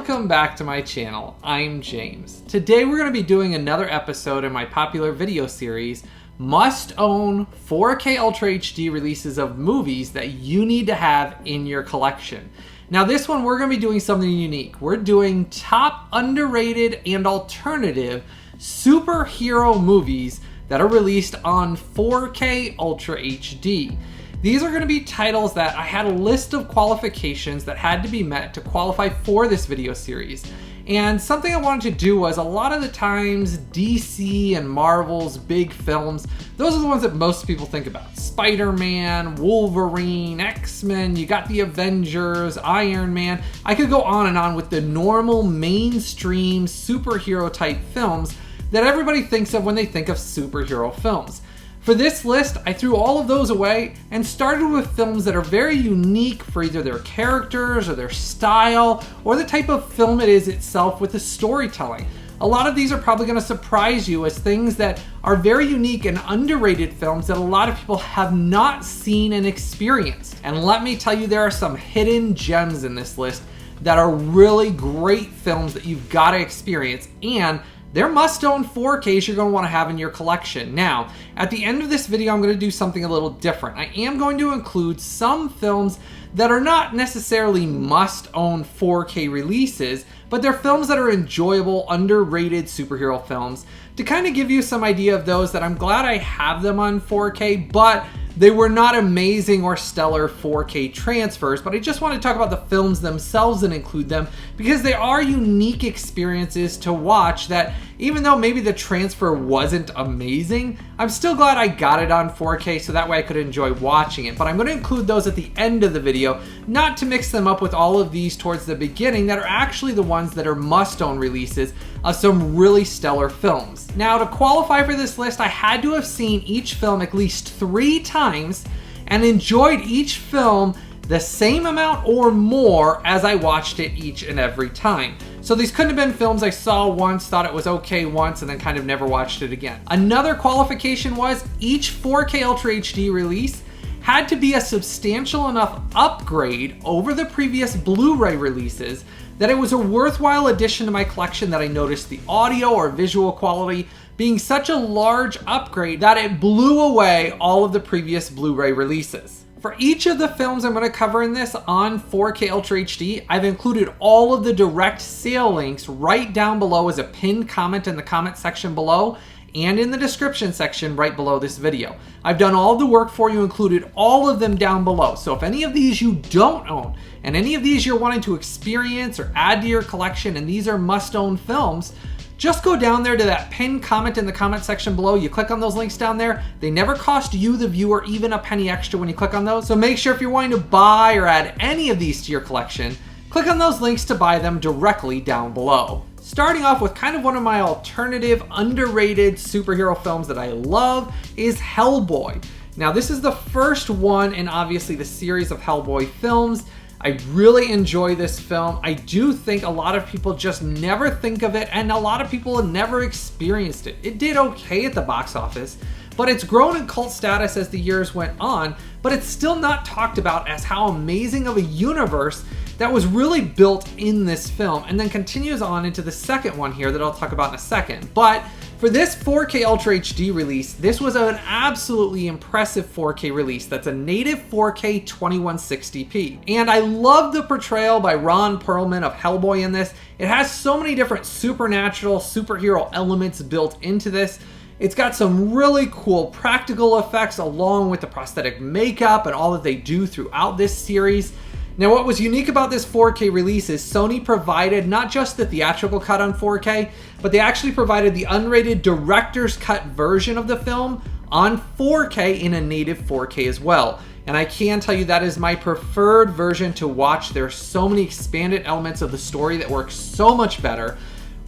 Welcome back to my channel. I'm James. Today we're going to be doing another episode in my popular video series, Must Own 4K Ultra HD releases of movies that you need to have in your collection. Now this one we're going to be doing something unique. We're doing top underrated and alternative superhero movies that are released on 4K Ultra HD. These are going to be titles that I had a list of qualifications that had to be met to qualify for this video series. And something I wanted to do was, a lot of the times DC and Marvel's big films, those are the ones that most people think about. Spider-Man, Wolverine, X-Men, you got the Avengers, Iron Man. I could go on and on with the normal mainstream superhero type films that everybody thinks of when they think of superhero films. For this list, I threw all of those away and started with films that are very unique for either their characters or their style or the type of film it is itself with the storytelling. A lot of these are probably going to surprise you as things that are very unique and underrated films that a lot of people have not seen and experienced. And let me tell you, there are some hidden gems in this list that are really great films that you've got to experience, and they're must-own 4Ks you're going to want to have in your collection. Now, at the end of this video, I'm going to do something a little different. I am going to include some films that are not necessarily must-own 4K releases, but they're films that are enjoyable, underrated superhero films, to kind of give you some idea of those that I'm glad I have them on 4K, but they were not amazing or stellar 4K transfers. But I just want to talk about the films themselves and include them because they are unique experiences to watch that, even though maybe the transfer wasn't amazing, I'm still glad I got it on 4K so that way I could enjoy watching it. But I'm going to include those at the end of the video, not to mix them up with all of these towards the beginning that are actually the ones that are must-own releases of some really stellar films. Now, to qualify for this list, I had to have seen each film at least 3 times and enjoyed each film the same amount or more as I watched it each and every time. So these couldn't have been films I saw once, thought it was okay once, and then kind of never watched it again. Another qualification was each 4K Ultra HD release had to be a substantial enough upgrade over the previous Blu Ray releases that it was a worthwhile addition to my collection, that I noticed the audio or visual quality being such a large upgrade that it blew away all of the previous Blu Ray releases. For each of the films I'm going to cover in this on 4K Ultra HD, I've included all of the direct sale links right down below as a pinned comment in the comment section below and in the description section right below this video. I've done all the work for you, included all of them down below. So if any of these you don't own and any of these you're wanting to experience or add to your collection and these are must-own films, just go down there to that pinned comment in the comment section below. You click on those links down there. They never cost you, the viewer, even a penny extra when you click on those. So make sure if you're wanting to buy or add any of these to your collection, click on those links to buy them directly down below. Starting off with kind of one of my alternative, underrated superhero films that I love is Hellboy. Now this is the first one in obviously the series of Hellboy films. I really enjoy this film. I do think a lot of people just never think of it, and a lot of people have never experienced it. It did okay at the box office, but it's grown in cult status as the years went on, but it's still not talked about as how amazing of a universe that was really built in this film, and then continues on into the second one here that I'll talk about in a second. But for this 4K Ultra HD release, this was an absolutely impressive 4K release. That's a native 4K 2160p. And I love the portrayal by Ron Perlman of Hellboy in this. It has so many different supernatural, superhero elements built into this. It's got some really cool practical effects along with the prosthetic makeup and all that they do throughout this series. Now, what was unique about this 4K release is Sony provided not just the theatrical cut on 4K, but they actually provided the unrated director's cut version of the film on 4K in a native 4K as well. And I can tell you that is my preferred version to watch. There's so many expanded elements of the story that work so much better.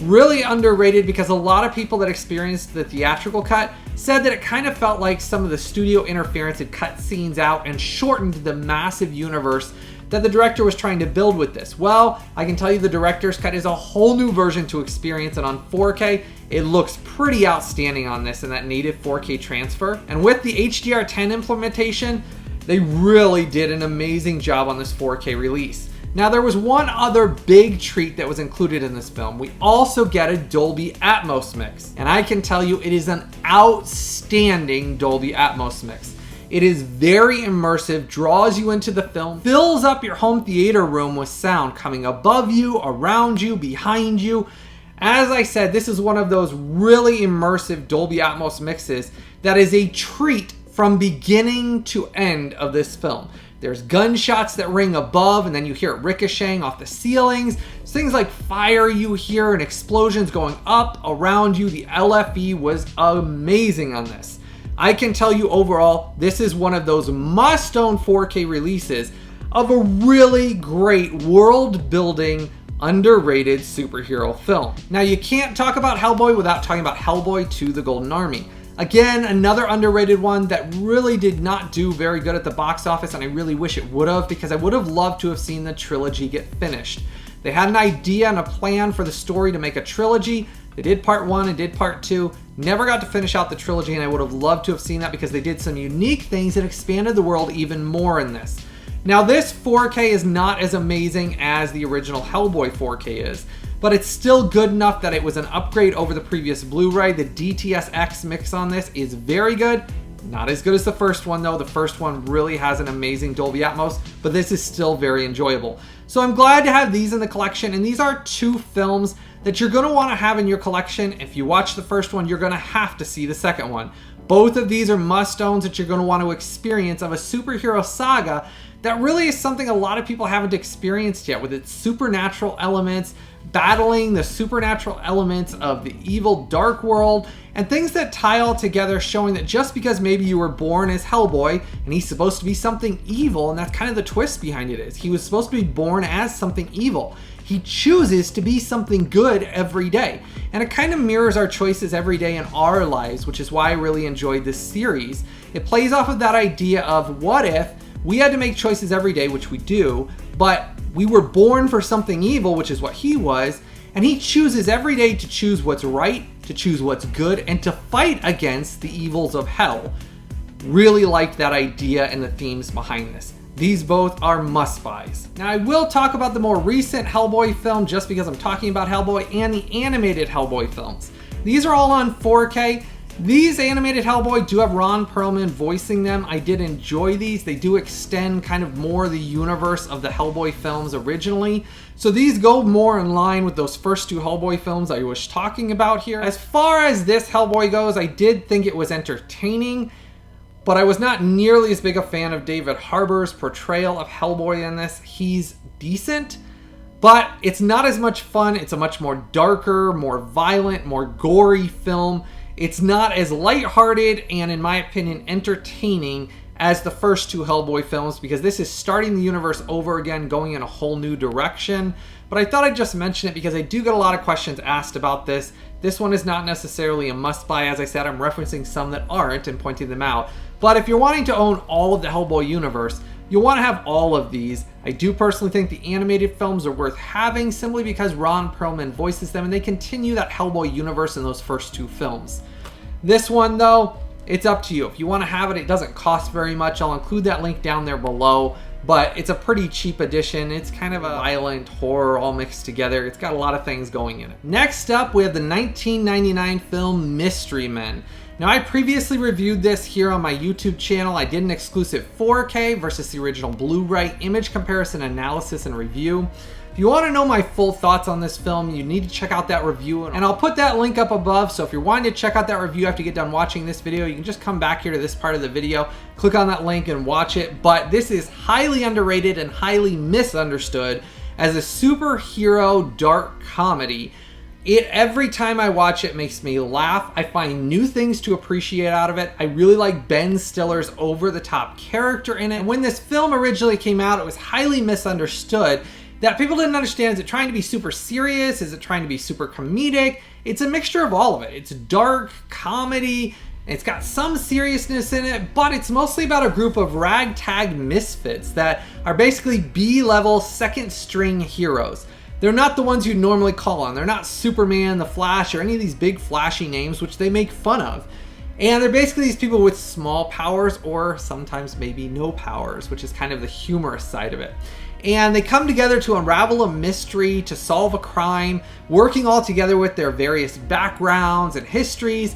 Really underrated because a lot of people that experienced the theatrical cut said that it kind of felt like some of the studio interference had cut scenes out and shortened the massive universe that the director was trying to build with this. Well, I can tell you the director's cut is a whole new version to experience, and on 4K, it looks pretty outstanding on this in that native 4K transfer. And with the HDR10 implementation, they really did an amazing job on this 4K release. Now, there was one other big treat that was included in this film. We also get a Dolby Atmos mix, and I can tell you it is an outstanding Dolby Atmos mix. It is very immersive, draws you into the film, fills up your home theater room with sound coming above you, around you, behind you. As I said, this is one of those really immersive Dolby Atmos mixes that is a treat from beginning to end of this film. There's gunshots that ring above, and then you hear it ricocheting off the ceilings. There's things like fire you hear and explosions going up around you. The LFE was amazing on this. I can tell you overall, this is one of those must-own 4K releases of a really great world-building, underrated superhero film. Now, you can't talk about Hellboy without talking about Hellboy 2: The Golden Army. Again, another underrated one that really did not do very good at the box office, and I really wish it would have, because I would have loved to have seen the trilogy get finished. They had an idea and a plan for the story to make a trilogy. They did part 1 and did part 2, never got to finish out the trilogy, and I would have loved to have seen that because they did some unique things that expanded the world even more in this. Now, this 4K is not as amazing as the original Hellboy 4K is, but it's still good enough that it was an upgrade over the previous Blu-ray. The DTS:X mix on this is very good. Not as good as the first one though. The first one really has an amazing Dolby Atmos, but this is still very enjoyable. So I'm glad to have these in the collection, and these are two films that you're gonna wanna have in your collection. If you watch the first one, you're gonna have to see the second one. Both of these are must-owns that you're gonna want to experience of a superhero saga that really is something a lot of people haven't experienced yet, with its supernatural elements, battling the supernatural elements of the evil dark world, and things that tie all together, showing that just because maybe you were born as Hellboy and he's supposed to be something evil, and that's kind of the twist behind it, is he was supposed to be born as something evil. He chooses to be something good every day. And it kind of mirrors our choices every day in our lives, which is why I really enjoyed this series. It plays off of that idea of, what if we had to make choices every day, which we do, but we were born for something evil, which is what he was, and he chooses every day to choose what's right, to choose what's good, and to fight against the evils of hell. Really liked that idea and the themes behind this. These both are must-buys. Now, I will talk about the more recent Hellboy film just because I'm talking about Hellboy, and the animated Hellboy films. These are all on 4K. These animated Hellboy do have Ron Perlman voicing them. I did enjoy these. They do extend kind of more the universe of the Hellboy films originally. So these go more in line with those first two Hellboy films I was talking about here. As far as this Hellboy goes, I did think it was entertaining, but I was not nearly as big a fan of David Harbour's portrayal of Hellboy in this. He's decent, but it's not as much fun. It's a much more darker, more violent, more gory film. It's not as lighthearted and, in my opinion, entertaining as the first two Hellboy films, because this is starting the universe over again, going in a whole new direction. But I thought I'd just mention it because I do get a lot of questions asked about this. This one is not necessarily a must-buy. As I said, I'm referencing some that aren't and pointing them out. But if you're wanting to own all of the Hellboy universe, you'll want to have all of these. I do personally think the animated films are worth having simply because Ron Perlman voices them and they continue that Hellboy universe in those first two films. This one though, it's up to you. If you want to have it, it doesn't cost very much. I'll include that link down there below, but it's a pretty cheap edition. It's kind of a violent horror all mixed together. It's got a lot of things going in it. Next up, we have the 1999 film Mystery Men. Now, I previously reviewed this here on my YouTube channel. I did an exclusive 4K versus the original Blu-ray image comparison analysis and review. If you want to know my full thoughts on this film, you need to check out that review, and I'll put that link up above. So if you're wanting to check out that review after you get done watching this video, you can just come back here to this part of the video, click on that link and watch it. But this is highly underrated and highly misunderstood as a superhero dark comedy. Every time I watch it makes me laugh. I find new things to appreciate out of it. I really like Ben Stiller's over-the-top character in it. And when this film originally came out, it was highly misunderstood. That people didn't understand, is it trying to be super serious? Is it trying to be super comedic? It's a mixture of all of it. It's dark, comedy, it's got some seriousness in it, but it's mostly about a group of ragtag misfits that are basically B-level second string heroes. They're not the ones you'd normally call on. They're not Superman, the Flash, or any of these big flashy names, which they make fun of. And they're basically these people with small powers, or sometimes maybe no powers, which is kind of the humorous side of it. and they come together to unravel a mystery, to solve a crime, working all together with their various backgrounds and histories.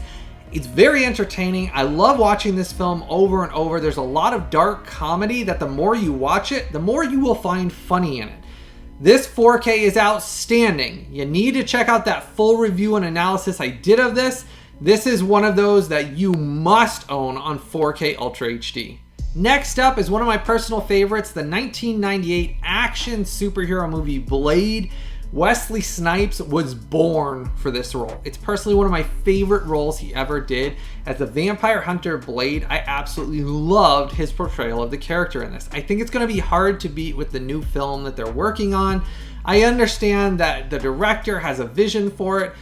It's very entertaining. I love watching this film over and over. There's a lot of dark comedy that the more you watch it, the more you will find funny in it. This 4K is outstanding. You need to check out that full review and analysis I did of this. This is one of those that you must own on 4K Ultra HD. Next up is one of my personal favorites, the 1998 action superhero movie Blade. Wesley Snipes was born for this role. It's personally one of my favorite roles he ever did. As the vampire hunter Blade, I absolutely loved his portrayal of the character in this. I think it's going to be hard to beat with the new film that they're working on. I understand that the director has a vision for it,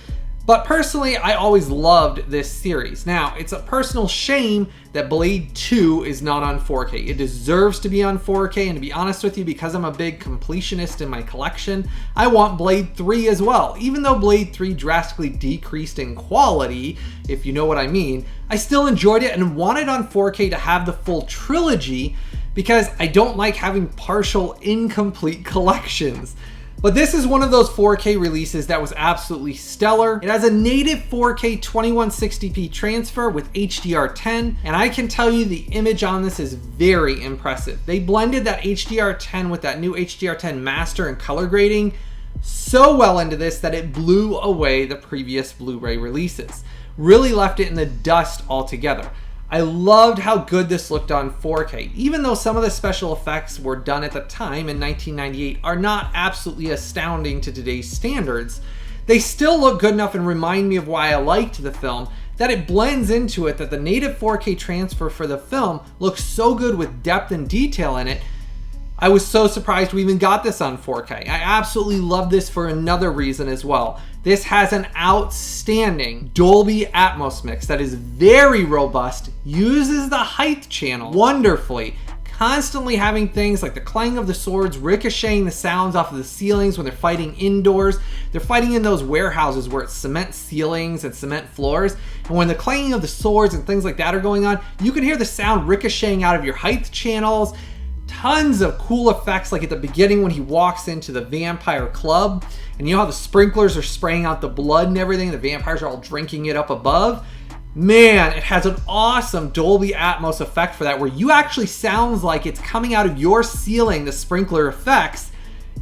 but personally, I always loved this series. Now, it's a personal shame that Blade 2 is not on 4K. It deserves to be on 4K, and to be honest with you, because I'm a big completionist in my collection, I want Blade 3 as well. Even though Blade 3 drastically decreased in quality, if you know what I mean, I still enjoyed it and wanted on 4K to have the full trilogy because I don't like having partial, incomplete collections. But this is one of those 4K releases that was absolutely stellar. It has a native 4K 2160p transfer with HDR10, and I can tell you the image on this is very impressive. They blended that HDR10 with that new HDR10 master and color grading so well into this that it blew away the previous Blu Ray releases. Really left it in the dust altogether. I loved how good this looked on 4K, even though some of the special effects were done at the time in 1998 are not absolutely astounding to today's standards. They still look good enough and remind me of why I liked the film, that it blends into it, that the native 4K transfer for the film looks so good with depth and detail in it. I was so surprised we even got this on 4K. I absolutely love this for another reason as well. This has an outstanding Dolby Atmos mix that is very robust, uses the height channel wonderfully, constantly having things like the clang of the swords ricocheting the sounds off of the ceilings when they're fighting indoors. They're fighting in those warehouses where it's cement ceilings and cement floors, and when the clanging of the swords and things like that are going on, you can hear the sound ricocheting out of your height channels. Tons of cool effects, like at the beginning when he walks into the vampire club, and you know how the sprinklers are spraying out the blood and everything, the vampires are all drinking it up above. Man, it has an awesome Dolby Atmos effect for that, where you actually sounds like it's coming out of your ceiling, the sprinkler effects.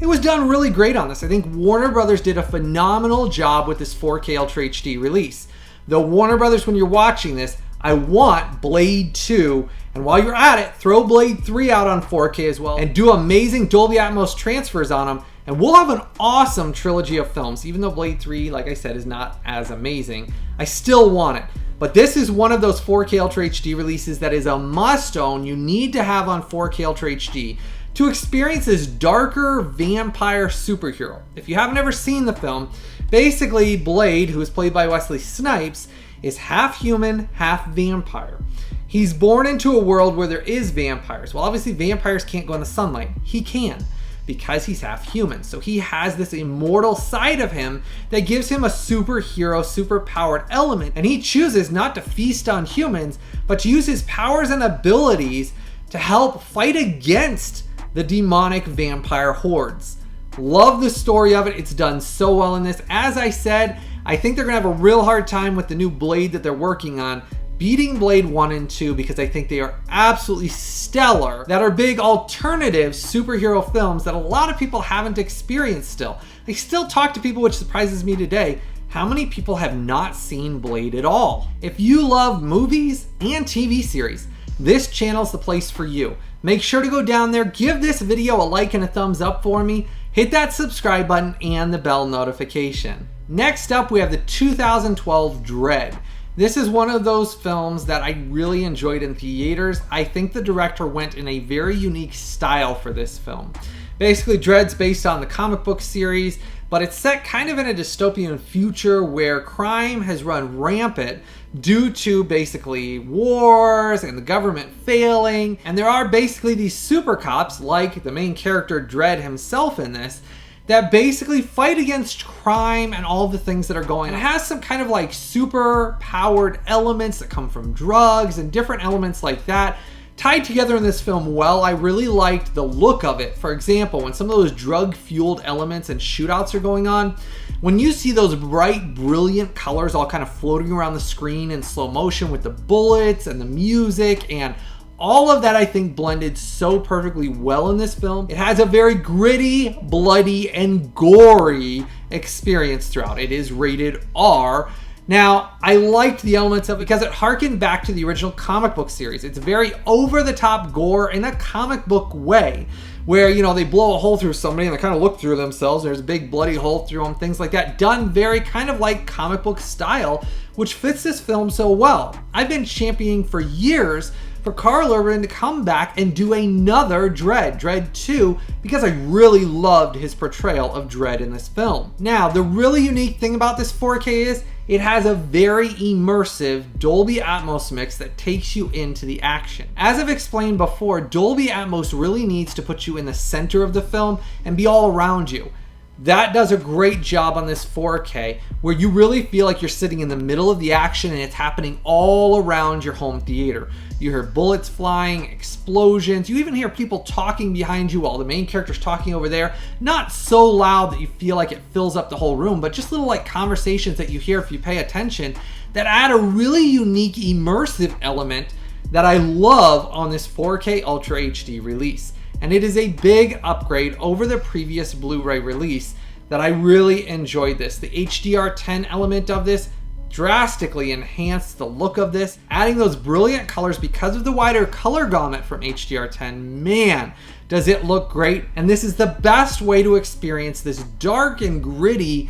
It was done really great on this. I think Warner Brothers did a phenomenal job with this 4K Ultra HD release. Though Warner Brothers, when you're watching this, I want Blade 2, and while you're at it, throw Blade 3 out on 4K as well, and do amazing Dolby Atmos transfers on them, and we'll have an awesome trilogy of films. Even though Blade 3, like I said, is not as amazing, I still want it. But this is one of those 4K Ultra HD releases that is a must-own. You need to have on 4K Ultra HD to experience this darker vampire superhero. If you haven't ever seen the film, basically Blade, who is played by Wesley Snipes, is half human, half vampire. He's born into a world where there is vampires. Well, obviously vampires can't go in the sunlight. He can, because he's half human. So he has this immortal side of him that gives him a superhero, superpowered element. And he chooses not to feast on humans, but to use his powers and abilities to help fight against the demonic vampire hordes. Love the story of it. It's done so well in this. As I said, I think they're gonna have a real hard time with the new Blade that they're working on, beating Blade 1 and 2, because I think they are absolutely stellar, that are big alternative superhero films that a lot of people haven't experienced still. I still talk to people, which surprises me today, how many people have not seen Blade at all. If you love movies and TV series, this channel's the place for you. Make sure to go down there, give this video a like and a thumbs up for me, hit that subscribe button and the bell notification. Next up, we have the 2012 DREDD. This is one of those films that I really enjoyed in theaters. I think the director went in a very unique style for this film. Basically, DREDD's based on the comic book series, but it's set kind of in a dystopian future where crime has run rampant due to basically wars and the government failing. And there are basically these super cops, like the main character DREDD himself in this, that basically fight against crime and all the things that are going on. It has some kind of like super powered elements that come from drugs and different elements like that tied together in this film well. I really liked the look of it. For example, when some of those drug-fueled elements and shootouts are going on, when you see those bright, brilliant colors all kind of floating around the screen in slow motion with the bullets and the music and all of that, I think blended so perfectly well in this film. It has a very gritty, bloody, and gory experience throughout. It is rated R. Now, I liked the elements of it because it harkened back to the original comic book series. It's very over-the-top gore in a comic book way, where, you know, they blow a hole through somebody and they kind of look through themselves. There's a big bloody hole through them, things like that, done very kind of like comic book style, which fits this film so well. I've been championing for years for Karl Urban to come back and do another DREDD, DREDD 2, because I really loved his portrayal of DREDD in this film. Now, the really unique thing about this 4K is it has a very immersive Dolby Atmos mix that takes you into the action. As I've explained before, Dolby Atmos really needs to put you in the center of the film and be all around you. That does a great job on this 4K, where you really feel like you're sitting in the middle of the action and it's happening all around your home theater. You hear bullets flying, explosions, you even hear people talking behind you while the main character's talking over there. Not so loud that you feel like it fills up the whole room, but just little like conversations that you hear if you pay attention that add a really unique immersive element that I love on this 4K Ultra HD release. And it is a big upgrade over the previous Blu-ray release that I really enjoyed this. The HDR10 element of this drastically enhanced the look of this, adding those brilliant colors because of the wider color gamut from HDR10. Man, does it look great. And this is the best way to experience this dark and gritty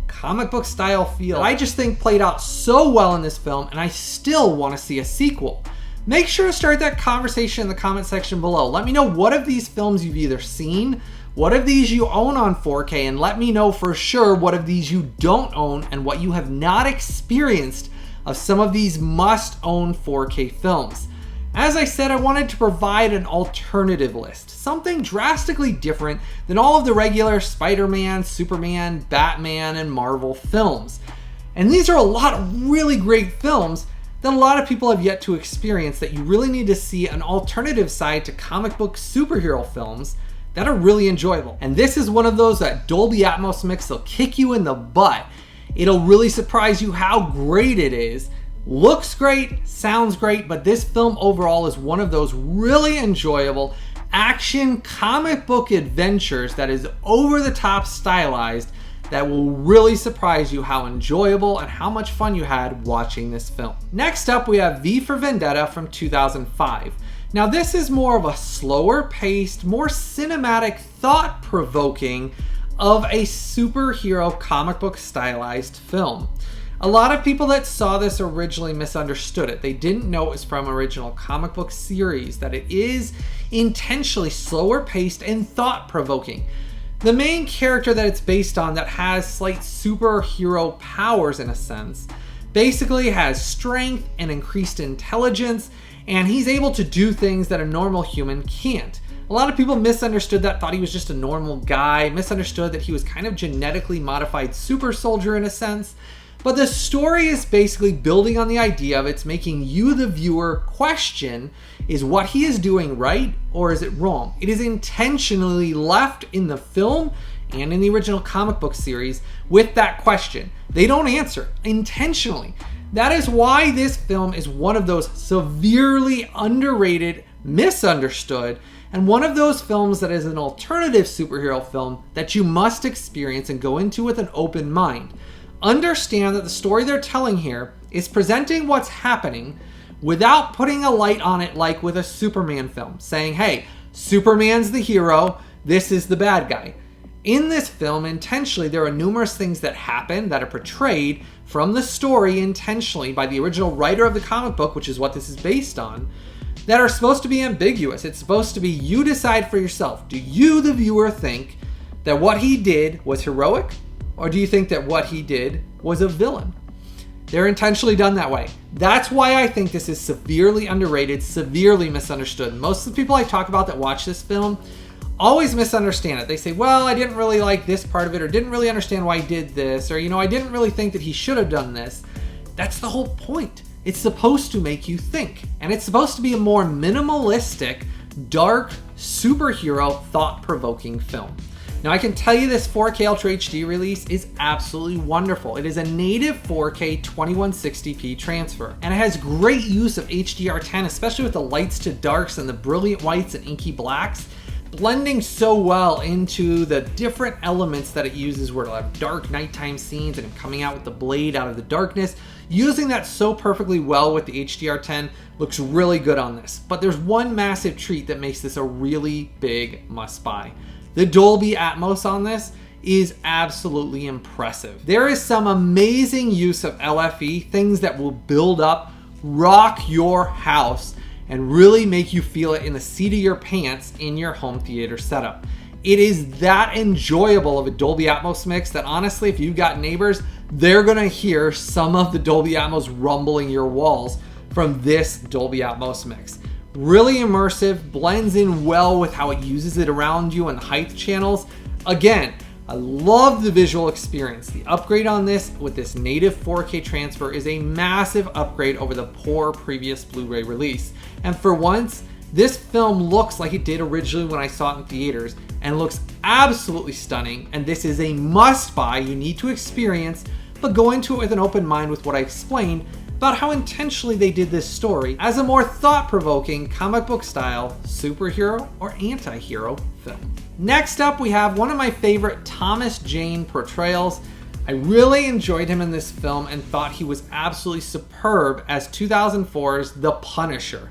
comic book style feel I just think played out so well in this film, and I still want to see a sequel. Make sure to start that conversation in the comment section below. Let me know what of these films you've either seen, what of these you own on 4K, and let me know for sure what of these you don't own and what you have not experienced of some of these must-own 4K films. As I said, I wanted to provide an alternative list, something drastically different than all of the regular Spider-Man, Superman, Batman, and Marvel films. And these are a lot of really great films that a lot of people have yet to experience, that you really need to see an alternative side to comic book superhero films that are really enjoyable. And this is one of those that Dolby Atmos mix will kick you in the butt. It'll really surprise you how great it is. Looks great, sounds great, but this film overall is one of those really enjoyable action comic book adventures that is over the top stylized, that will really surprise you how enjoyable and how much fun you had watching this film. Next up, we have V for Vendetta from 2005. Now this is more of a slower paced, more cinematic, thought-provoking of a superhero comic book stylized film. A lot of people that saw this originally misunderstood it. They didn't know it was from original comic book series, that it is intentionally slower paced and thought-provoking. The main character that it's based on, that has slight superhero powers in a sense, basically has strength and increased intelligence, and he's able to do things that a normal human can't. A lot of people misunderstood that, thought he was just a normal guy, misunderstood that he was kind of genetically modified super soldier in a sense. But the story is basically building on the idea of it's making you, the viewer, question, is what he is doing right or is it wrong? It is intentionally left in the film and in the original comic book series with that question. They don't answer intentionally. That is why this film is one of those severely underrated, misunderstood, and one of those films that is an alternative superhero film that you must experience and go into with an open mind. Understand that the story they're telling here is presenting what's happening without putting a light on it like with a Superman film, saying, hey, Superman's the hero, this is the bad guy. In this film, intentionally, there are numerous things that happen that are portrayed from the story intentionally by the original writer of the comic book, which is what this is based on, that are supposed to be ambiguous. It's supposed to be you decide for yourself. Do you, the viewer, think that what he did was heroic? Or do you think that what he did was a villain? They're intentionally done that way. That's why I think this is severely underrated, severely misunderstood. Most of the people I talk about that watch this film always misunderstand it. They say, well, I didn't really like this part of it, or didn't really understand why he did this, or, I didn't really think that he should have done this. That's the whole point. It's supposed to make you think, and it's supposed to be a more minimalistic, dark, superhero, thought-provoking film. Now I can tell you this 4K Ultra HD release is absolutely wonderful. It is a native 4K 2160p transfer, and it has great use of HDR10, especially with the lights to darks and the brilliant whites and inky blacks, blending so well into the different elements that it uses, where it'll have dark nighttime scenes and coming out with the blade out of the darkness. Using that so perfectly well with the HDR10 looks really good on this. But there's one massive treat that makes this a really big must-buy. The Dolby Atmos on this is absolutely impressive. There is some amazing use of LFE, things that will build up, rock your house, and really make you feel it in the seat of your pants in your home theater setup. It is that enjoyable of a Dolby Atmos mix that honestly, if you've got neighbors, they're gonna hear some of the Dolby Atmos rumbling your walls from this Dolby Atmos mix. Really immersive, blends in well with how it uses it around you and the height channels. Again, I love the visual experience. The upgrade on this with this native 4K transfer is a massive upgrade over the poor previous Blu-ray release. And for once, this film looks like it did originally when I saw it in theaters and looks absolutely stunning. And this is a must-buy you need to experience, but go into it with an open mind with what I explained about how intentionally they did this story as a more thought-provoking comic book style superhero or anti-hero film. Next up, we have one of my favorite Thomas Jane portrayals. I really enjoyed him in this film and thought he was absolutely superb as 2004's The Punisher.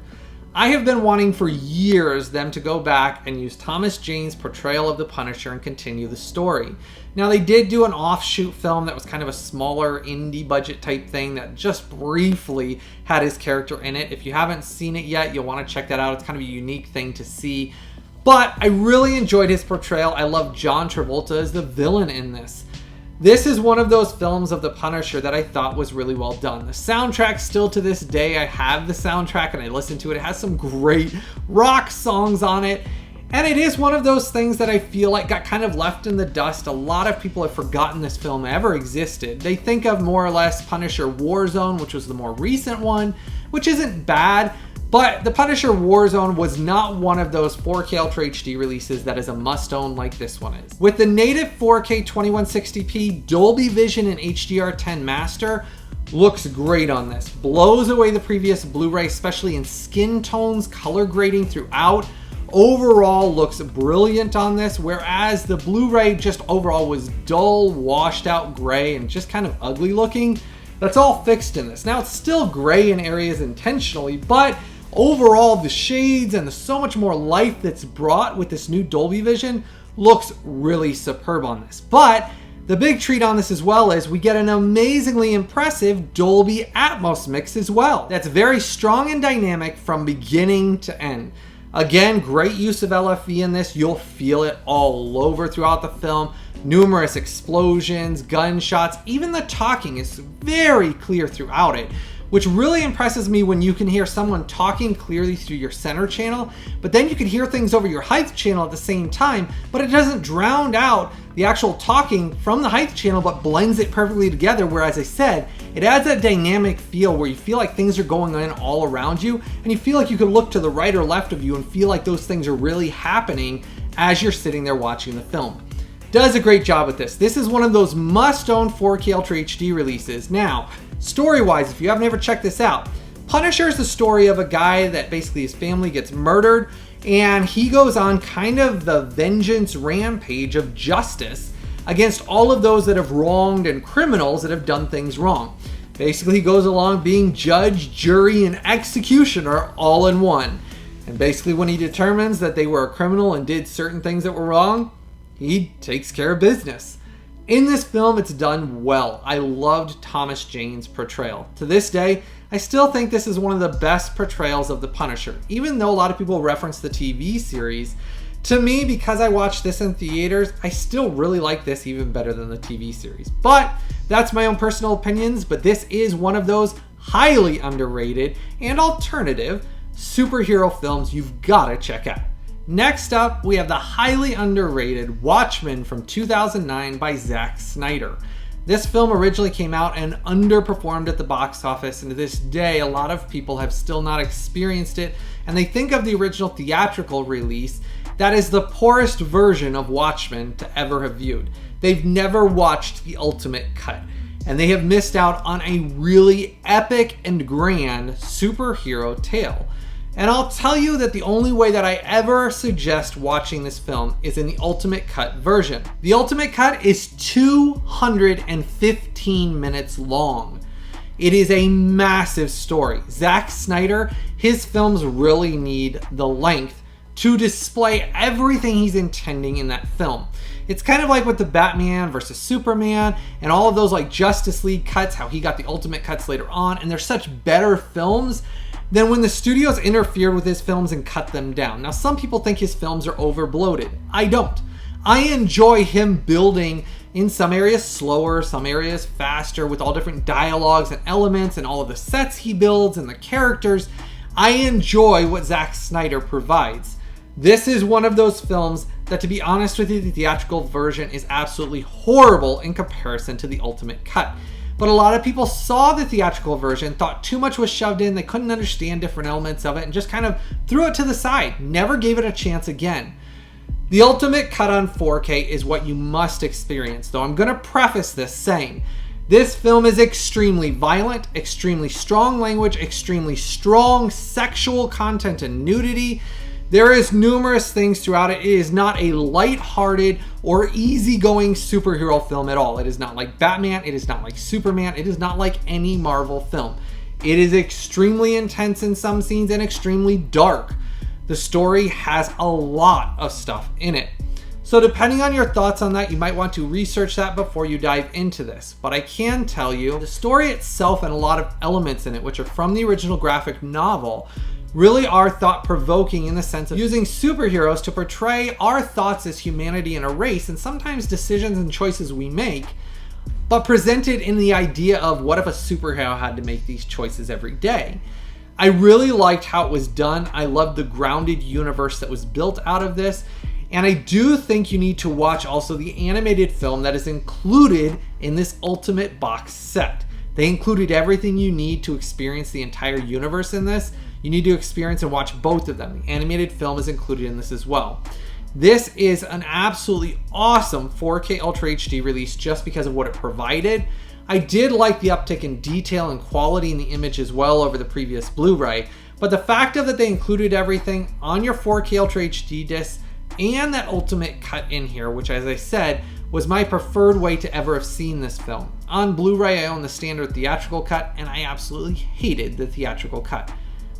I have been wanting for years them to go back and use Thomas Jane's portrayal of the Punisher and continue the story. Now they did do an offshoot film that was kind of a smaller indie budget type thing that just briefly had his character in it. If you haven't seen it yet, you'll want to check that out. It's kind of a unique thing to see. But I really enjoyed his portrayal. I love John Travolta as the villain in this. This is one of those films of the Punisher that I thought was really well done. The soundtrack, still to this day, I have the soundtrack and I listen to it. It has some great rock songs on it. And it is one of those things that I feel like got kind of left in the dust. A lot of people have forgotten this film ever existed. They think of more or less Punisher Warzone, which was the more recent one, which isn't bad. But the Punisher Warzone was not one of those 4K Ultra HD releases that is a must-own like this one is. With the native 4K 2160p Dolby Vision and HDR10 master, looks great on this. Blows away the previous Blu-ray, especially in skin tones, color grading throughout. Overall looks brilliant on this, whereas the Blu-ray just overall was dull, washed out gray, and just kind of ugly looking. That's all fixed in this. Now it's still gray in areas intentionally, but overall, the shades and the so much more life that's brought with this new Dolby Vision looks really superb on this. But the big treat on this as well is we get an amazingly impressive Dolby Atmos mix as well. That's very strong and dynamic from beginning to end. Again, great use of LFE in this. You'll feel it all over throughout the film. Numerous explosions, gunshots, even the talking is very clear throughout it, which really impresses me when you can hear someone talking clearly through your center channel, but then you can hear things over your height channel at the same time, but it doesn't drown out the actual talking from the height channel, but blends it perfectly together, where, as I said, it adds that dynamic feel where you feel like things are going on all around you, and you feel like you can look to the right or left of you and feel like those things are really happening as you're sitting there watching the film. Does a great job with this. This is one of those must-own 4K Ultra HD releases. Now, story-wise, if you haven't ever checked this out, Punisher is the story of a guy that basically his family gets murdered, and he goes on kind of the vengeance rampage of justice against all of those that have wronged and criminals that have done things wrong. Basically, he goes along being judge, jury, and executioner all in one. And basically, when he determines that they were a criminal and did certain things that were wrong, he takes care of business. In this film, it's done well. I loved Thomas Jane's portrayal. To this day, I still think this is one of the best portrayals of the Punisher. Even though a lot of people reference the TV series, to me, because I watched this in theaters, I still really like this even better than the TV series. But that's my own personal opinions, but this is one of those highly underrated and alternative superhero films you've got to check out. Next up, we have the highly underrated Watchmen from 2009 by Zack Snyder. This film originally came out and underperformed at the box office, and to this day a lot of people have still not experienced it, and they think of the original theatrical release that is the poorest version of Watchmen to ever have viewed. They've never watched the ultimate cut, and they have missed out on a really epic and grand superhero tale. And I'll tell you that the only way that I ever suggest watching this film is in the ultimate cut version. The ultimate cut is 215 minutes long. It is a massive story. Zack Snyder, his films really need the length to display everything he's intending in that film. It's kind of like with the Batman versus Superman and all of those like Justice League cuts, how he got the ultimate cuts later on, and they're such better films than when the studios interfered with his films and cut them down. Now, some people think his films are over bloated. I don't. I enjoy him building in some areas slower, some areas faster, with all different dialogues and elements and all of the sets he builds and the characters. I enjoy what Zack Snyder provides. This is one of those films that, to be honest with you, the theatrical version is absolutely horrible in comparison to the ultimate cut. But a lot of people saw the theatrical version, thought too much was shoved in, they couldn't understand different elements of it, and just kind of threw it to the side, never gave it a chance again. The ultimate cut on 4K is what you must experience, though I'm going to preface this saying, this film is extremely violent, extremely strong language, extremely strong sexual content and nudity. There is numerous things throughout it. It is not a light-hearted or easygoing superhero film at all. It is not like Batman. It is not like Superman. It is not like any Marvel film. It is extremely intense in some scenes and extremely dark. The story has a lot of stuff in it. So depending on your thoughts on that, you might want to research that before you dive into this. But I can tell you, the story itself and a lot of elements in it, which are from the original graphic novel, really are thought-provoking in the sense of using superheroes to portray our thoughts as humanity and a race, and sometimes decisions and choices we make, but presented in the idea of what if a superhero had to make these choices every day. I really liked how it was done. I loved the grounded universe that was built out of this, and I do think you need to watch also the animated film that is included in this ultimate box set. They included everything you need to experience the entire universe in this. You need to experience and watch both of them. The animated film is included in this as well. This is an absolutely awesome 4K Ultra HD release just because of what it provided. I did like the uptick in detail and quality in the image as well over the previous Blu-ray, but the fact of that they included everything on your 4K Ultra HD disc and that ultimate cut in here, which as I said, was my preferred way to ever have seen this film. On Blu-ray, I own the standard theatrical cut, and I absolutely hated the theatrical cut.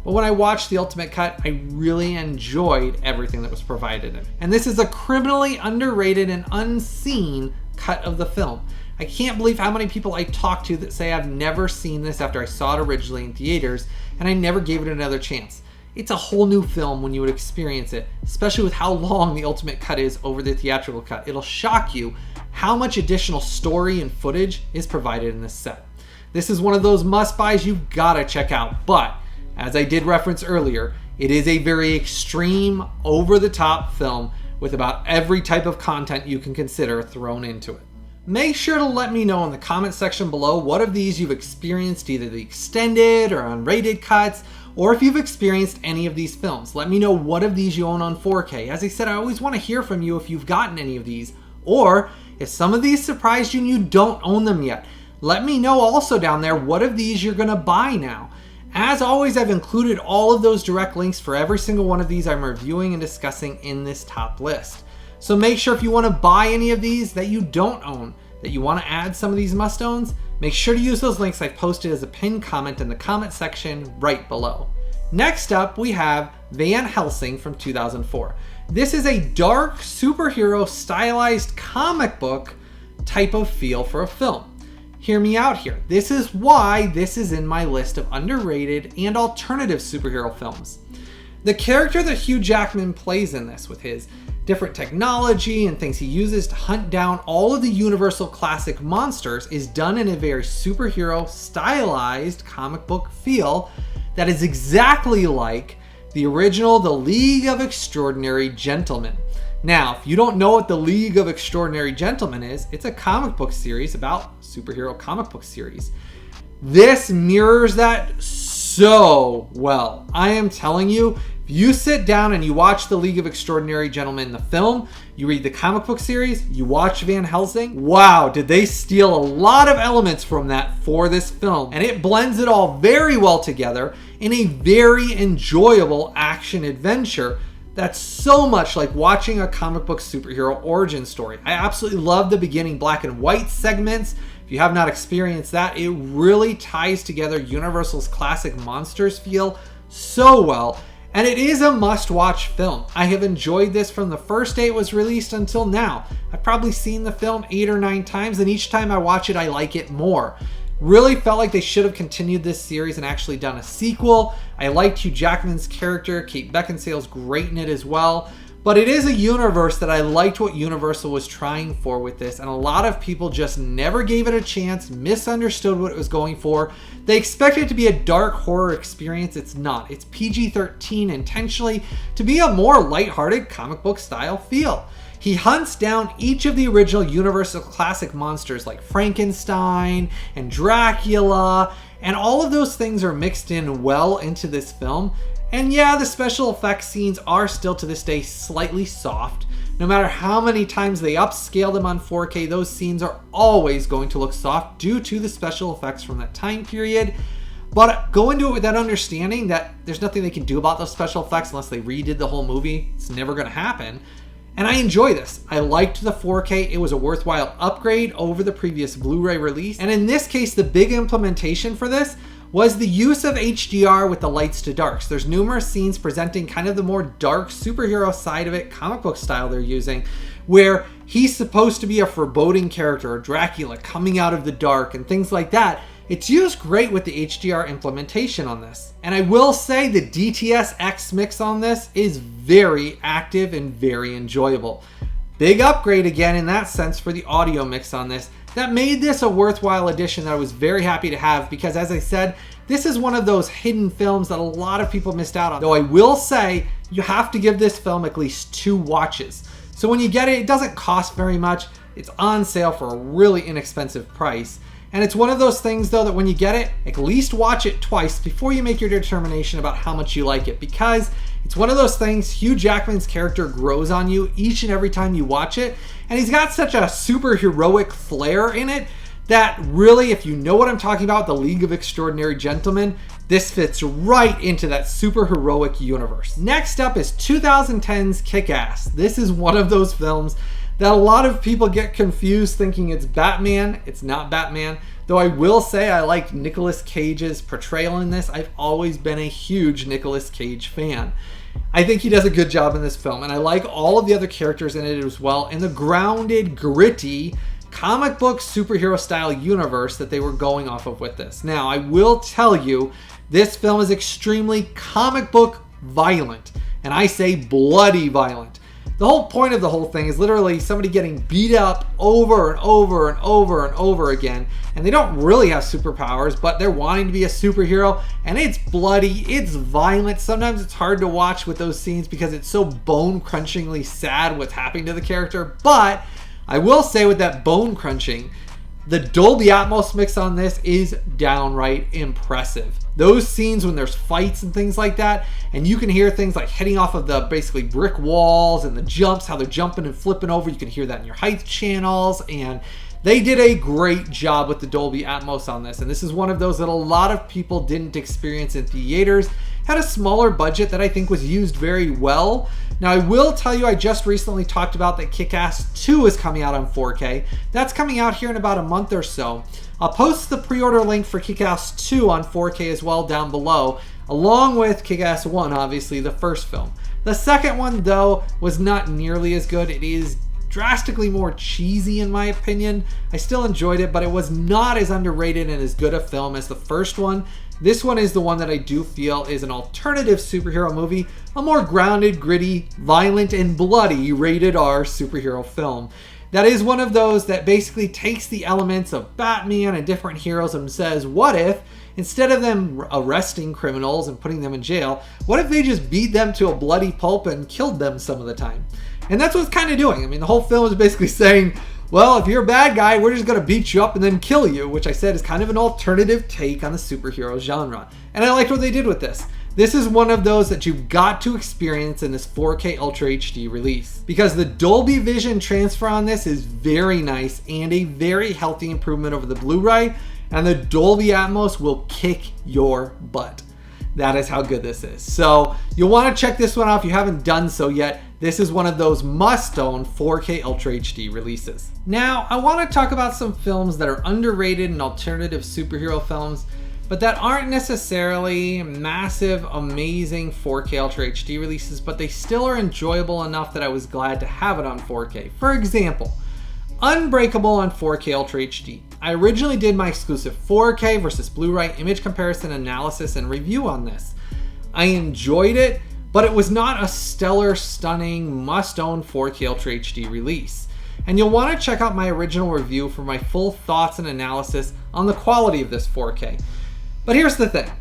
But when I watched the ultimate cut, I really enjoyed everything that was provided in it. And this is a criminally underrated and unseen cut of the film. I can't believe how many people I talk to that say I've never seen this after I saw it originally in theaters, and I never gave it another chance. It's a whole new film when you would experience it, especially with how long the ultimate cut is over the theatrical cut. It'll shock you how much additional story and footage is provided in this set. This is one of those must-buys you've got to check out, but as I did reference earlier, it is a very extreme, over-the-top film with about every type of content you can consider thrown into it. Make sure to let me know in the comment section below what of these you've experienced, either the extended or unrated cuts, or if you've experienced any of these films. Let me know what of these you own on 4K. As I said, I always want to hear from you if you've gotten any of these, or if some of these surprised you and you don't own them yet. Let me know also down there what of these you're going to buy now. As always, I've included all of those direct links for every single one of these I'm reviewing and discussing in this top list. So make sure if you want to buy any of these that you don't own, that you want to add some of these must-owns, make sure to use those links I've posted as a pinned comment in the comment section right below. Next up, we have Van Helsing from 2004. This is a dark superhero stylized comic book type of feel for a film. Hear me out here. This is why this is in my list of underrated and alternative superhero films. The character that Hugh Jackman plays in this, with his different technology and things he uses to hunt down all of the Universal classic monsters, is done in a very superhero stylized comic book feel that is exactly like the original The League of Extraordinary Gentlemen. Now, if you don't know what the League of Extraordinary Gentlemen is, it's a comic book series about superhero comic book series. This mirrors that so well. I am telling you, if you sit down and you watch the League of Extraordinary Gentlemen, the film, you read the comic book series, you watch Van Helsing, wow, did they steal a lot of elements from that for this film. And it blends it all very well together in a very enjoyable action adventure that's so much like watching a comic book superhero origin story. I absolutely love the beginning black and white segments. If you have not experienced that, it really ties together Universal's classic monsters feel so well. And it is a must-watch film. I have enjoyed this from the first day it was released until now. I've probably seen the film 8 or 9 times, and each time I watch it, I like it more. Really felt like they should have continued this series and actually done a sequel. I liked Hugh Jackman's character. Kate Beckinsale's great in it as well. But it is a universe that I liked what Universal was trying for with this, and a lot of people just never gave it a chance, misunderstood what it was going for. They expected it to be a dark horror experience. It's not. It's PG-13 intentionally to be a more lighthearted comic book style feel. He hunts down each of the original Universal classic monsters like Frankenstein and Dracula, and all of those things are mixed in well into this film. And yeah, the special effects scenes are still to this day slightly soft. No matter how many times they upscale them on 4K, those scenes are always going to look soft due to the special effects from that time period. But go into it with that understanding that there's nothing they can do about those special effects unless they redid the whole movie. It's never going to happen. And I enjoy this. I liked the 4K. It was a worthwhile upgrade over the previous Blu-ray release. And in this case, the big implementation for this was the use of HDR with the lights to darks. There's numerous scenes presenting kind of the more dark superhero side of it, comic book style they're using, where he's supposed to be a foreboding character, or Dracula coming out of the dark and things like that. It's used great with the HDR implementation on this. And I will say the DTS X mix on this is very active and very enjoyable. Big upgrade again in that sense for the audio mix on this. That made this a worthwhile addition that I was very happy to have because, as I said, this is one of those hidden films that a lot of people missed out on. Though I will say, you have to give this film at least 2 watches. So when you get it, it doesn't cost very much. It's on sale for a really inexpensive price. And it's one of those things, though, that when you get it, at least watch it twice before you make your determination about how much you like it. Because it's one of those things, Hugh Jackman's character grows on you each and every time you watch it. And he's got such a super heroic flair in it that really, if you know what I'm talking about, the League of Extraordinary Gentlemen, this fits right into that super heroic universe. Next up is 2010's KickAss. This is one of those films that a lot of people get confused thinking it's Batman. It's not Batman. Though I will say I like Nicolas Cage's portrayal in this. I've always been a huge Nicolas Cage fan. I think he does a good job in this film, and I like all of the other characters in it as well, and the grounded, gritty, comic book superhero style universe that they were going off of with this. Now, I will tell you, this film is extremely comic book violent, and I say bloody violent. The whole point of the whole thing is literally somebody getting beat up over and over and over and over again, and they don't really have superpowers, but they're wanting to be a superhero, and it's bloody, it's violent. Sometimes it's hard to watch with those scenes because it's so bone-crunchingly sad what's happening to the character, but I will say with that bone-crunching, the Dolby Atmos mix on this is downright impressive. Those scenes when there's fights and things like that, and you can hear things like hitting off of the basically brick walls and the jumps, how they're jumping and flipping over, you can hear that in your height channels, and they did a great job with the Dolby Atmos on this, and this is one of those that a lot of people didn't experience in theaters. Had a smaller budget that I think was used very well. Now I will tell you, I just recently talked about that KickAss 2 is coming out on 4K. That's coming out here in about a month or so. I'll post the pre-order link for KickAss 2 on 4K as well down below, along with KickAss 1, obviously the first film. The second one, though, was not nearly as good. It is drastically more cheesy in my opinion. I still enjoyed it, but it was not as underrated and as good a film as the first one. This one is the one that I do feel is an alternative superhero movie, a more grounded, gritty, violent, and bloody rated R superhero film. That is one of those that basically takes the elements of Batman and different heroes and says, what if, instead of them arresting criminals and putting them in jail, what if they just beat them to a bloody pulp and killed them some of the time? And that's what it's kind of doing. I mean, the whole film is basically saying, well, if you're a bad guy, we're just going to beat you up and then kill you, which I said is kind of an alternative take on the superhero genre. And I liked what they did with this. This is one of those that you've got to experience in this 4K Ultra HD release, because the Dolby Vision transfer on this is very nice and a very healthy improvement over the Blu-ray, and the Dolby Atmos will kick your butt. That is how good this is. So you'll want to check this one out if you haven't done so yet. This is one of those must-own 4K Ultra HD releases. Now, I want to talk about some films that are underrated and alternative superhero films, but that aren't necessarily massive, amazing 4K Ultra HD releases, but they still are enjoyable enough that I was glad to have it on 4K. For example, Unbreakable on 4K Ultra HD. I originally did my exclusive 4K versus Blu-ray image comparison analysis and review on this. I enjoyed it, but it was not a stellar, stunning, must-own 4K Ultra HD release. And you'll want to check out my original review for my full thoughts and analysis on the quality of this 4K. But here's the thing.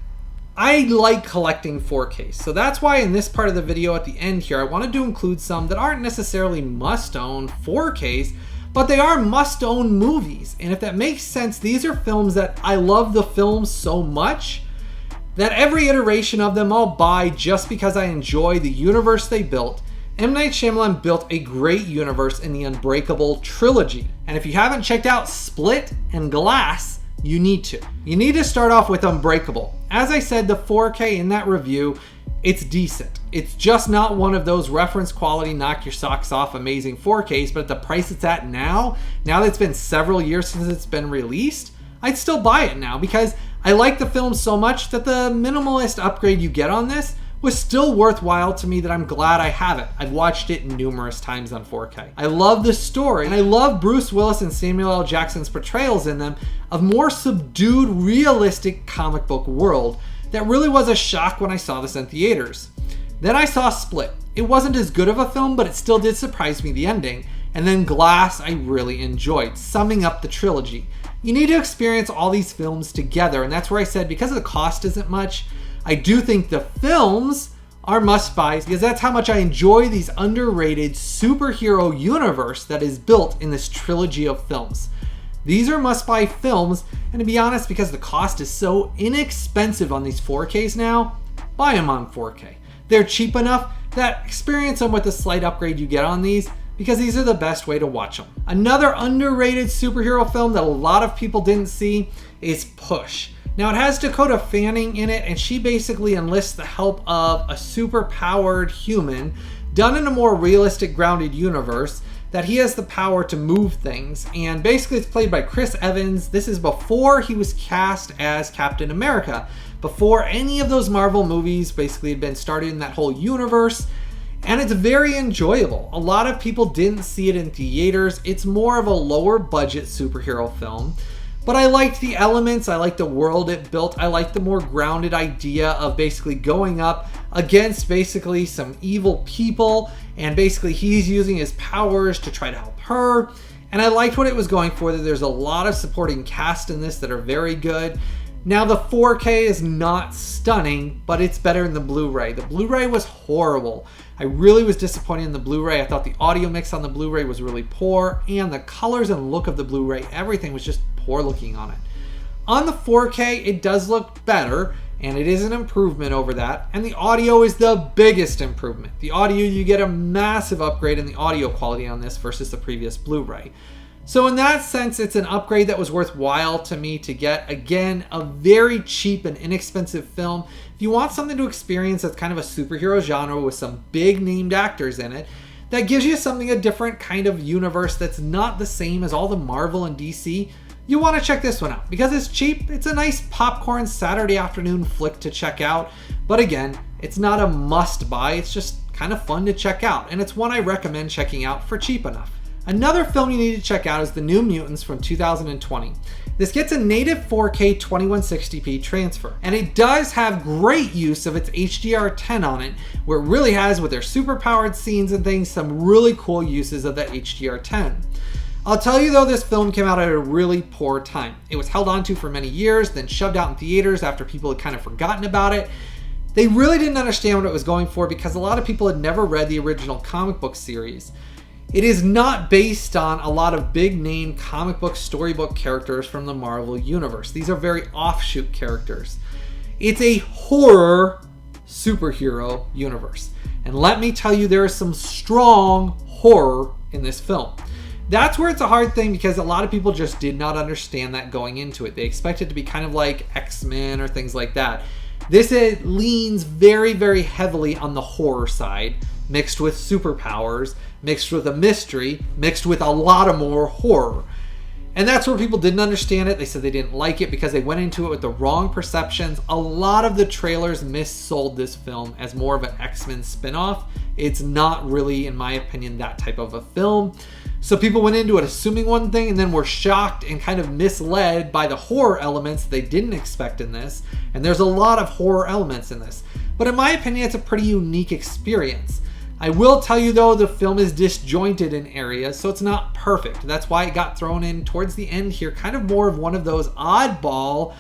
I like collecting 4Ks, so that's why in this part of the video at the end here, I wanted to include some that aren't necessarily must-own 4Ks, but they are must-own movies. And if that makes sense, these are films that I love the films so much that every iteration of them I'll buy just because I enjoy the universe they built. M. Night Shyamalan built a great universe in the Unbreakable trilogy. And if you haven't checked out Split and Glass, you need to. You need to start off with Unbreakable. As I said, the 4K in that review, it's decent. It's just not one of those reference quality, knock your socks off amazing 4Ks, but at the price it's at now that it's been several years since it's been released, I'd still buy it now because I like the film so much that the minimalist upgrade you get on this was still worthwhile to me that I'm glad I have it. I've watched it numerous times on 4K. I love the story, and I love Bruce Willis and Samuel L. Jackson's portrayals in them of more subdued, realistic comic book world that really was a shock when I saw this in theaters. Then I saw Split. It wasn't as good of a film, but it still did surprise me, the ending. And then Glass I really enjoyed, summing up the trilogy. You need to experience all these films together, and that's where I said because the cost isn't much, I do think the films are must-buys because that's how much I enjoy these underrated superhero universe that is built in this trilogy of films. These are must-buy films, and to be honest, because the cost is so inexpensive on these 4Ks now, buy them on 4K. They're cheap enough that experience them with the slight upgrade you get on these, because these are the best way to watch them. Another underrated superhero film that a lot of people didn't see is Push. Now it has Dakota Fanning in it, and she basically enlists the help of a super-powered human done in a more realistic, grounded universe that he has the power to move things, and basically it's played by Chris Evans. This is before he was cast as Captain America, before any of those Marvel movies basically had been started in that whole universe. And it's very enjoyable. A lot of people didn't see it in theaters. It's more of a lower budget superhero film. But I liked the elements, I liked the world it built, I liked the more grounded idea of basically going up against basically some evil people, and basically he's using his powers to try to help her. And I liked what it was going for. That there's a lot of supporting cast in this that are very good. Now the 4K is not stunning, but it's better than the Blu-ray. The Blu-ray was horrible. I really was disappointed in the Blu-ray. I thought the audio mix on the Blu-ray was really poor, and the colors and look of the Blu-ray, everything was just poor looking on it. On the 4K, it does look better, and it is an improvement over that, and the audio is the biggest improvement. The audio, you get a massive upgrade in the audio quality on this versus the previous Blu-ray. So in that sense, it's an upgrade that was worthwhile to me to get. Again, a very cheap and inexpensive film. If you want something to experience that's kind of a superhero genre with some big named actors in it, that gives you something, a different kind of universe that's not the same as all the Marvel and DC, you want to check this one out. Because it's cheap, it's a nice popcorn Saturday afternoon flick to check out. But again, it's not a must buy, it's just kind of fun to check out. And it's one I recommend checking out for cheap enough. Another film you need to check out is The New Mutants from 2020. This gets a native 4K 2160p transfer, and it does have great use of its HDR10 on it, where it really has, with their super-powered scenes and things, some really cool uses of that HDR10. I'll tell you though, this film came out at a really poor time. It was held onto for many years, then shoved out in theaters after people had kind of forgotten about it. They really didn't understand what it was going for because a lot of people had never read the original comic book series. It is not based on a lot of big name comic book storybook characters from the Marvel Universe. These are very offshoot characters. It's a horror superhero universe. And let me tell you, there is some strong horror in this film. That's where it's a hard thing because a lot of people just did not understand that going into it. They expect it to be kind of like X-Men or things like that. This leans very, very heavily on the horror side, mixed with superpowers, mixed with a mystery, mixed with a lot of more horror. And that's where people didn't understand it. They said they didn't like it because they went into it with the wrong perceptions. A lot of the trailers missold this film as more of an X-Men spinoff. It's not really, in my opinion, that type of a film. So people went into it assuming one thing and then were shocked and kind of misled by the horror elements they didn't expect in this. And there's a lot of horror elements in this. But in my opinion, it's a pretty unique experience. I will tell you though, the film is disjointed in areas, so it's not perfect. That's why it got thrown in towards the end here, kind of more of one of those oddball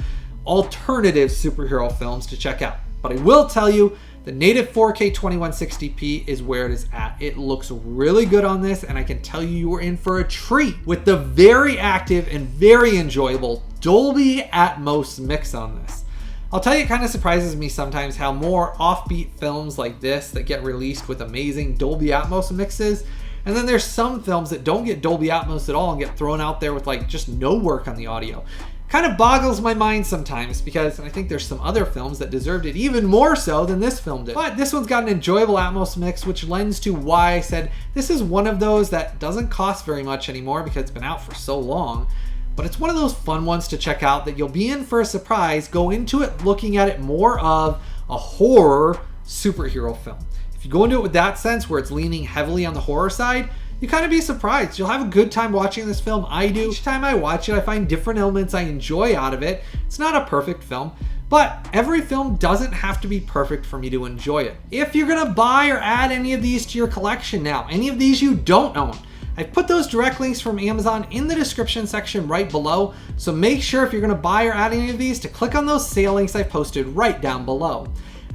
alternative superhero films to check out. But I will tell you, the native 4K 2160p is where it is at. It looks really good on this, and I can tell you, you are in for a treat with the very active and very enjoyable Dolby Atmos mix on this. I'll tell you, it kind of surprises me sometimes how more offbeat films like this that get released with amazing Dolby Atmos mixes, and then there's some films that don't get Dolby Atmos at all and get thrown out there with like just no work on the audio. Kind of boggles my mind sometimes because I think there's some other films that deserved it even more so than this film did. But this one's got an enjoyable Atmos mix, which lends to why I said this is one of those that doesn't cost very much anymore because it's been out for so long. But it's one of those fun ones to check out that you'll be in for a surprise. Go into it looking at it more of a horror superhero film. If you go into it with that sense where it's leaning heavily on the horror side, you kind of be surprised. You'll have a good time watching this film. I do. Each time I watch it, I find different elements I enjoy out of it. It's not a perfect film, but every film doesn't have to be perfect for me to enjoy it. If you're gonna buy or add any of these to your collection now, any of these you don't own, I've put those direct links from Amazon in the description section right below, so make sure if you're going to buy or add any of these to click on those sale links I posted right down below.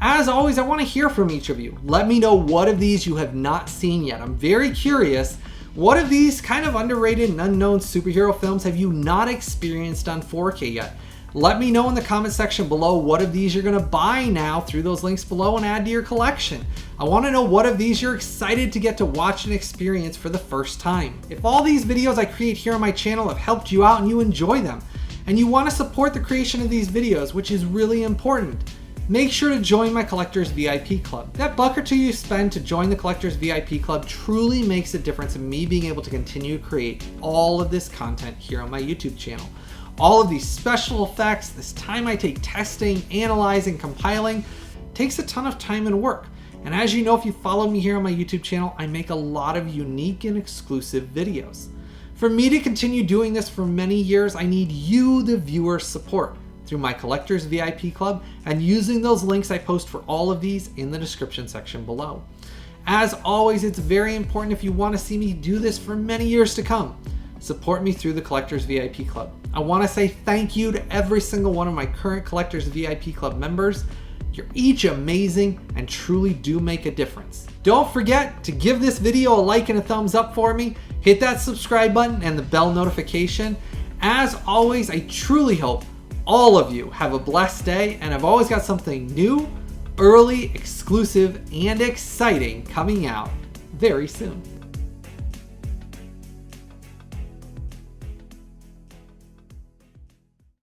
As always, I want to hear from each of you. Let me know what of these you have not seen yet. I'm very curious. What of these kind of underrated and unknown superhero films have you not experienced on 4K yet? Let me know in the comment section below what of these you're going to buy now through those links below and add to your collection. I want to know what of these you're excited to get to watch and experience for the first time. If all these videos I create here on my channel have helped you out and you enjoy them, and you want to support the creation of these videos, which is really important, make sure to join my Collectors VIP Club. That $1 or $2 you spend to join the Collectors VIP Club truly makes a difference in me being able to continue to create all of this content here on my YouTube channel. All of these special effects, this time I take testing, analyzing, compiling, takes a ton of time and work. And as you know, if you follow me here on my YouTube channel, I make a lot of unique and exclusive videos. For me to continue doing this for many years, I need you, the viewer's support, through my Collectors VIP Club and using those links I post for all of these in the description section below. As always, it's very important if you want to see me do this for many years to come. Support me through the Collectors VIP Club. I want to say thank you to every single one of my current Collectors VIP Club members. You're each amazing and truly do make a difference. Don't forget to give this video a like and a thumbs up for me. Hit that subscribe button and the bell notification. As always, I truly hope all of you have a blessed day, and I've always got something new, early, exclusive, and exciting coming out very soon.